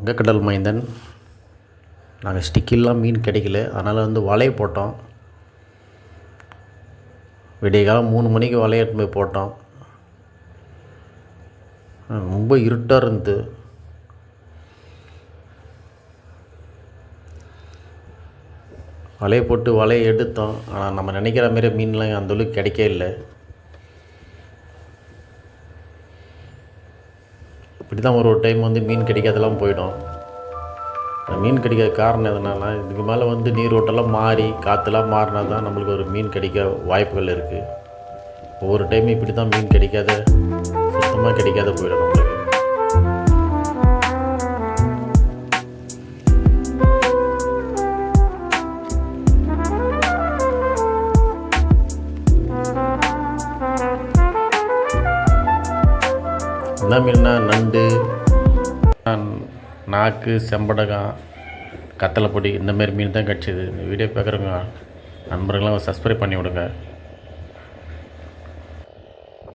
வங்கக்கடல் மைந்தன். நாங்கள் ஸ்டிக்கெல்லாம் மீன் கிடைக்கல, அதனால் வலையை போட்டோம். விடிய காலம் 3 மணிக்கு வலையை எடுத்துன்னு போய் போட்டோம். ரொம்ப இருட்டாக இருந்தது. வலையை போட்டு வலையை எடுத்தோம். ஆனால் நம்ம நினைக்கிற மாரி மீன்லாம் அந்தளவுக்கு கிடைக்கவே இல்லை. இப்படி தான் ஒரு டைம் மீன் கிடைக்காதெல்லாம் போயிடும். மீன் கிடைக்காத காரணம் எதனால, இதுக்கு மேலே நீரோட்டெல்லாம் மாறி காற்றுலாம் மாறினா தான் நம்மளுக்கு ஒரு மீன் கிடைக்க வாய்ப்புகள் இருக்குது. ஒவ்வொரு டைமும் இப்படி தான் மீன் கிடைக்காத, சுத்தமாக கிடைக்காத போயிடும் நம்மளுக்கு. என்ன மீன்னா நண்டு, நாக்கு, செம்படகம், கத்தலைப்பொடி, இந்தமாரி மீன் தான் கிடச்சிது. இந்த வீடியோ பார்க்குறவங்க நண்பர்கள்லாம் சப்ஸ்கிரைப் பண்ணி விடுங்க.